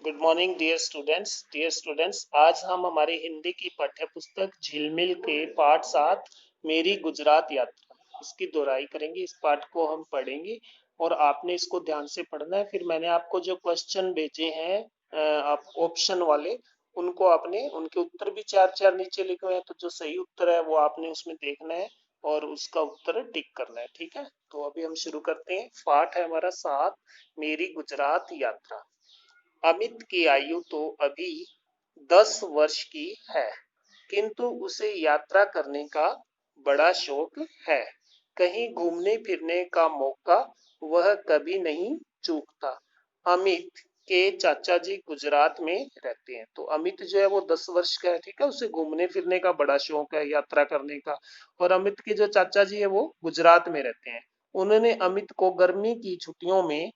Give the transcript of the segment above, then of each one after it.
Good morning dear students. आज हम हमारी हिंदी की पाठ्य पुस्तक झिलमिल के पाठ 7 मेरी गुजरात यात्रा इसकी दोहराई करेंगे। इस पाठ को हम पढ़ेंगे और आपने इसको ध्यान से पढ़ना है। फिर मैंने आपको जो क्वेश्चन भेजे हैं आप ऑप्शन वाले, उनको आपने उनके उत्तर भी चार चार नीचे लिखे हुए हैं, तो जो सही उत्तर है वो आपने उसमें देखना है और उसका उत्तर टिक करना है। ठीक है, तो अभी हम शुरू करते हैं। पाठ है हमारा 7 मेरी गुजरात यात्रा। अमित की आयु तो अभी 10 वर्ष की है, किंतु उसे यात्रा करने का बड़ा शौक है। कहीं घूमने फिरने का मौका वह कभी नहीं चूकता। अमित के चाचा जी गुजरात में रहते हैं। तो अमित जो है वो 10 वर्ष का है, ठीक है, उसे घूमने फिरने का बड़ा शौक है, यात्रा करने का। और अमित के जो चाचा जी है वो गुजरात में रहते हैं। उन्होंने अमित को गर्मी की छुट्टियों में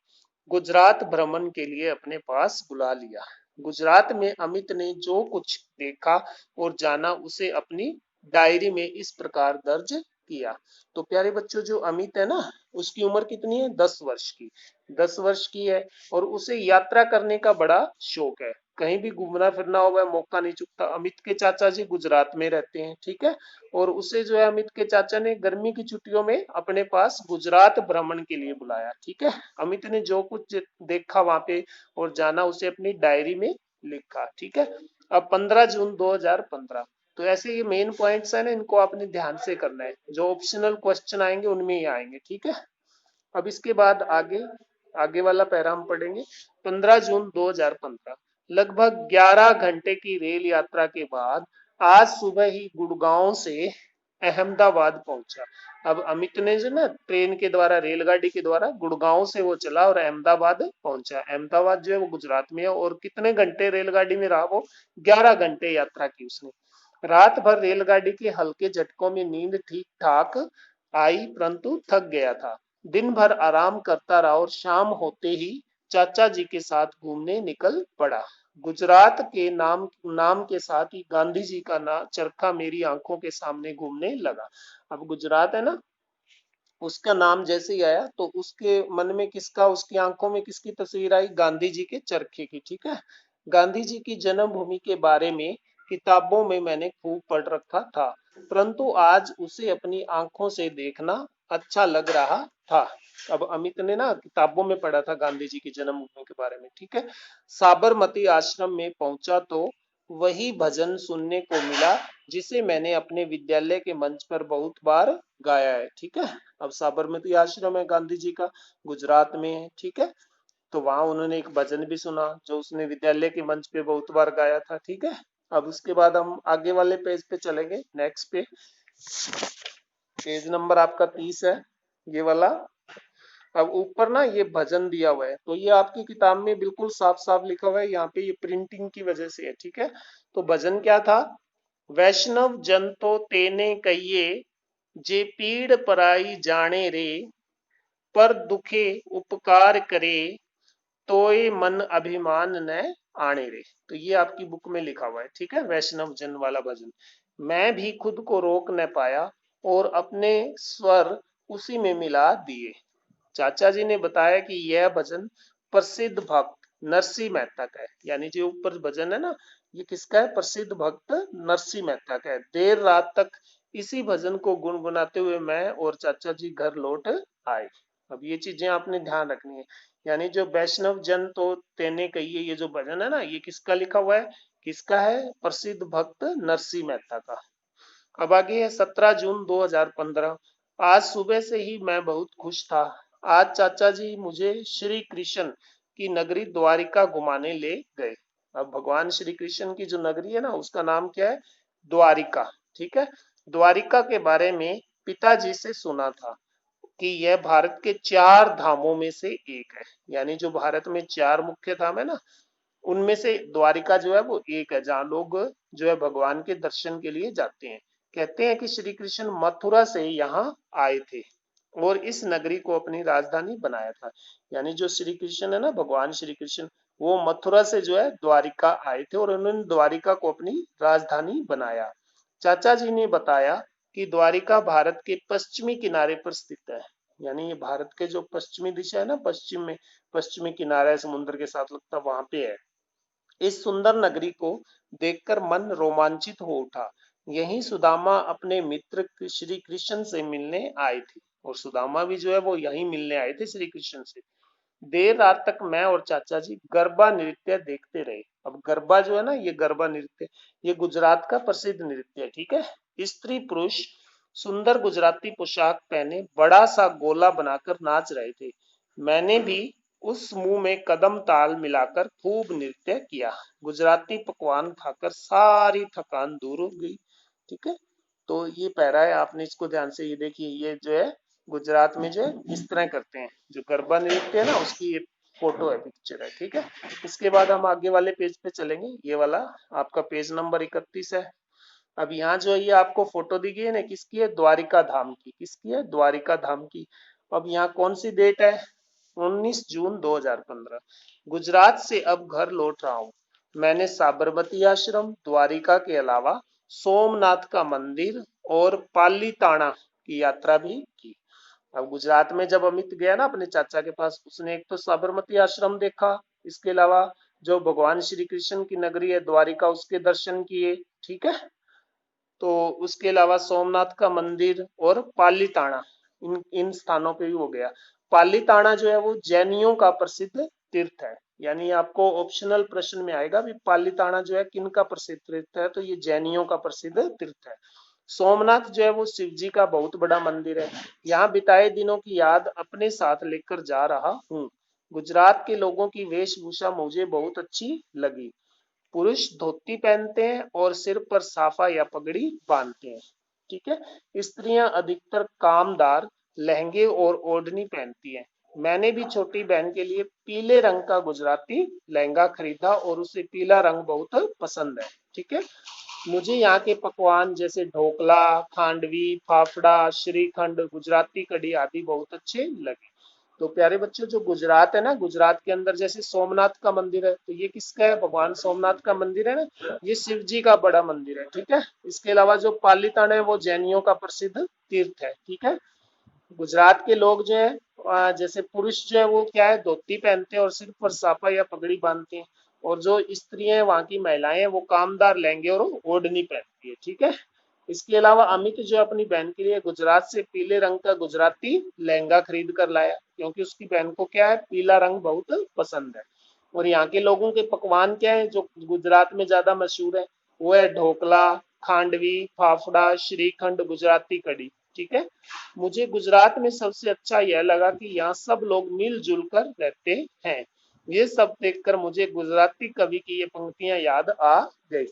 गुजरात भ्रमण के लिए अपने पास बुला लिया। गुजरात में अमित ने जो कुछ देखा और जाना उसे अपनी डायरी में इस प्रकार दर्ज किया। तो प्यारे बच्चों, जो अमित है ना, उसकी उम्र कितनी है? 10 वर्ष की। 10 वर्ष की है और उसे यात्रा करने का बड़ा शौक है। कहीं भी घूमना फिरना हो वह मौका नहीं चूकता। अमित के चाचा जी गुजरात में रहते हैं, ठीक है। और उसे जो है अमित के चाचा ने गर्मी की छुट्टियों में अपने पास गुजरात भ्रमण के लिए बुलाया, ठीक है। अमित ने जो कुछ देखा वहां पे और जाना उसे अपनी डायरी में लिखा, ठीक है। अब 15 जून 2015। तो ऐसे ये मेन पॉइंट्स है ना, इनको आपने ध्यान से करना है। जो ऑप्शनल क्वेश्चन आएंगे उनमें ही आएंगे, ठीक है। अब इसके बाद आगे आगे वाला पैरा हम पढ़ेंगे। 15 जून 2015, लगभग 11 घंटे की रेल यात्रा के बाद आज सुबह ही गुड़गांव से अहमदाबाद पहुंचा। अब अमित ने जो ना ट्रेन के द्वारा, रेलगाड़ी के द्वारा गुड़गांव से वो चला और अहमदाबाद पहुंचा। अहमदाबाद जो है वो गुजरात में है। और कितने घंटे रेलगाड़ी में रहा वो? 11 घंटे यात्रा की उसने। रात भर रेलगाड़ी के हल्के झटकों में नींद ठीक ठाक आई, परंतु थक गया था। दिन भर आराम करता रहा और शाम होते ही चाचा जी के साथ घूमने निकल पड़ा। गुजरात के नाम नाम के साथ ही गांधी जी का नाम चरखा मेरी आंखों के सामने घूमने लगा। अब गुजरात है ना, उसका नाम जैसे ही आया तो उसके मन में किसका, उसकी आंखों में किसकी तस्वीर आई? गांधी जी के चरखे की, ठीक है। गांधी जी की जन्मभूमि के बारे में किताबों में मैंने खूब पढ़ रखा था, परंतु आज उसे अपनी आंखों से देखना अच्छा लग रहा था। अब अमित ने ना किताबों में पढ़ा था गांधी जी की जन्मभूमि के बारे में, ठीक है। साबरमती आश्रम में पहुंचा तो वही भजन सुनने को मिला जिसे मैंने अपने विद्यालय के मंच पर बहुत बार गाया है, ठीक है। अब साबरमती आश्रम है गांधी जी का, गुजरात में है, ठीक है। तो वहां उन्होंने एक भजन भी सुना जो उसने विद्यालय के मंच पे बहुत बार गाया था, ठीक है। अब उसके बाद हम आगे वाले पेज पे चलेंगे, नेक्स्ट पे। पेज नंबर आपका 30 है, ये वाला। अब ऊपर ना ये भजन दिया हुआ है, तो ये आपकी किताब में बिल्कुल साफ साफ लिखा हुआ है, यहाँ पे ये प्रिंटिंग की वजह से है, ठीक है। तो भजन क्या था? वैष्णव जन तो तेने कहिए, जे पीड़ पराई जाने रे, पर दुखे उपकार करे, तोय मन अभिमान न आने रे। तो ये आपकी बुक में लिखा हुआ है, ठीक है, वैष्णव जन वाला भजन। मैं भी खुद को रोक न पाया और अपने स्वर उसी में मिला दिए। चाचा जी ने बताया कि यह भजन प्रसिद्ध भक्त नरसिंह मेहता का है। यानी जो ऊपर भजन है ना, ये किसका है? प्रसिद्ध भक्त नरसिंह मेहता का है। देर रात तक इसी भजन को गुनगुनाते हुए मैं और चाचा जी घर लौट आए। अब ये चीजें आपने ध्यान रखनी है। यानी जो वैष्णव जन तो तेने कहिए, ये जो भजन है ना, ये किसका लिखा हुआ है? किसका है? प्रसिद्ध भक्त नरसिंह मेहता का। अब आगे है 17 जून 2015। आज सुबह से ही मैं बहुत खुश था। आज चाचा जी मुझे श्री कृष्ण की नगरी द्वारिका घुमाने ले गए। अब भगवान श्री कृष्ण की जो नगरी है ना, उसका नाम क्या है? द्वारिका, ठीक है। द्वारिका के बारे में पिताजी से सुना था कि यह भारत के 4 धामों में से एक है। यानी जो भारत में 4 मुख्य धाम है ना, उनमें से द्वारिका जो है वो एक है, जहाँ लोग जो है भगवान के दर्शन के लिए जाते हैं। कहते हैं कि श्री कृष्ण मथुरा से यहाँ आए थे और इस नगरी को अपनी राजधानी बनाया था। यानी जो श्री कृष्ण है ना, भगवान श्री कृष्ण, वो मथुरा से जो है द्वारिका आए थे और उन्होंने द्वारिका को अपनी राजधानी बनाया। चाचा जी ने बताया कि द्वारिका भारत के पश्चिमी किनारे पर स्थित है। यानी ये भारत के जो पश्चिमी दिशा है ना, पश्चिम में पश्चिमी किनारा है, समुद्र के साथ लगता, वहां पे है। इस सुंदर नगरी को देखकर मन रोमांचित हो उठा। यहीं सुदामा अपने मित्र श्री कृष्ण से मिलने आए थे, और सुदामा भी जो है वो यहीं मिलने आए थे श्री कृष्ण से। देर रात तक मैं और चाचा जी गरबा नृत्य देखते रहे। अब गरबा जो है ना, ये गरबा नृत्य, ये गुजरात का प्रसिद्ध नृत्य है, ठीक है। स्त्री पुरुष सुंदर गुजराती पोशाक पहने बड़ा सा गोला बनाकर नाच रहे थे। मैंने भी उस मुंह में कदम ताल मिलाकर खूब नृत्य किया। गुजराती पकवान खाकर सारी थकान दूर हो गई, ठीक है। तो ये पैरा है, आपने इसको ध्यान से ये देखिए, ये जो है गुजरात में जो है इस तरह करते हैं, जो गरबा नृत्य है ना, उसकी ये फोटो है, पिक्चर है, ठीक है। इसके बाद हम आगे वाले पेज पे चलेंगे, ये वाला आपका पेज नंबर 31 है। अब यहाँ जो है ये आपको फोटो दी गई है ना, किसकी है? द्वारिका धाम की। किसकी है? द्वारिका धाम की। अब यहाँ कौन सी डेट है? 19 जून 2015। गुजरात से अब घर लौट रहा हूँ। मैंने साबरमती आश्रम, द्वारिका के अलावा सोमनाथ का मंदिर और पालीताना की यात्रा भी की। अब गुजरात में जब अमित गया ना अपने चाचा के पास, उसने एक तो साबरमती आश्रम देखा, इसके अलावा जो भगवान श्री कृष्ण की नगरी है द्वारिका, उसके दर्शन किए, ठीक है। तो उसके अलावा सोमनाथ का मंदिर और पालीताना, इन इन स्थानों पे भी हो गया। पालीताना जो है वो जैनियों का प्रसिद्ध तीर्थ है। यानी आपको ऑप्शनल प्रश्न में आएगा भी पालीताना जो है किन का प्रसिद्ध तीर्थ है, तो ये जैनियों का प्रसिद्ध तीर्थ है। सोमनाथ जो है वो शिव जी का बहुत बड़ा मंदिर है। यहाँ बिताए दिनों की याद अपने साथ लेकर जा रहा हूँ। गुजरात के लोगों की वेशभूषा मुझे बहुत अच्छी लगी। पुरुष धोती पहनते हैं और सिर पर साफा या पगड़ी बांधते हैं, ठीक है। स्त्रियां अधिकतर कामदार लहंगे और ओढ़नी पहनती हैं। मैंने भी छोटी बहन के लिए पीले रंग का गुजराती लहंगा खरीदा और उसे पीला रंग बहुत पसंद है, ठीक है। मुझे यहाँ के पकवान जैसे ढोकला, खांडवी, फाफड़ा, श्रीखंड, गुजराती कढ़ी आदि बहुत अच्छे लगे। तो प्यारे बच्चों, जो गुजरात है ना, गुजरात के अंदर जैसे सोमनाथ का मंदिर है, तो ये किसका है? भगवान सोमनाथ का मंदिर है ना, ये शिव जी का बड़ा मंदिर है, ठीक है। इसके अलावा जो पालीताना है वो जैनियों का प्रसिद्ध तीर्थ है, ठीक है। गुजरात के लोग जो है जैसे पुरुष जो है वो क्या है, धोती पहनते हैं और सिर पर साफा या पगड़ी बांधते हैं। और जो स्त्रियां हैं, वहां की महिलाएं हैं, वो कामदार लहंगे और ओढ़नी पहनती है, ठीक है। इसके अलावा अमित जो अपनी बहन के लिए गुजरात से पीले रंग का गुजराती लहंगा खरीद कर लाया, क्योंकि उसकी बहन को क्या है, पीला रंग बहुत पसंद है। और यहाँ के लोगों के पकवान क्या है जो गुजरात में ज्यादा मशहूर है? वो है ढोकला, खांडवी, फाफड़ा, श्रीखंड, गुजराती कढ़ी, ठीक है। मुझे गुजरात में सबसे अच्छा यह लगा कि यहाँ सब लोग मिलजुल कर रहते हैं। ये सब देखकर मुझे गुजराती कवि की ये पंक्तियां याद आ गई।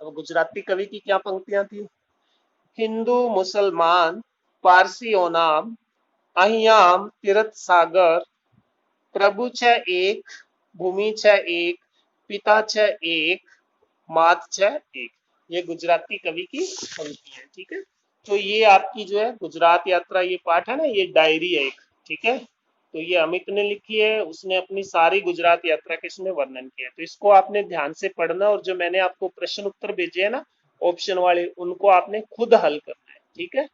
अब गुजराती कवि की क्या पंक्तियां थी? हिंदू मुसलमान पारसीओ नाम अहियाम तीर्थ सागर, प्रभु छ एक, भूमि छ एक, पिता छ एक, मात छ एक। ये गुजराती कवि की पंक्ति है, ठीक है। तो ये आपकी जो है गुजरात यात्रा, ये पाठ है ना, ये डायरी है एक, ठीक है। तो ये अमित ने लिखी है, उसने अपनी सारी गुजरात यात्रा के इसमें वर्णन किया है। तो इसको आपने ध्यान से पढ़ना, और जो मैंने आपको प्रश्न उत्तर भेजे है ना ऑप्शन वाले, उनको आपने खुद हल करना है, ठीक है।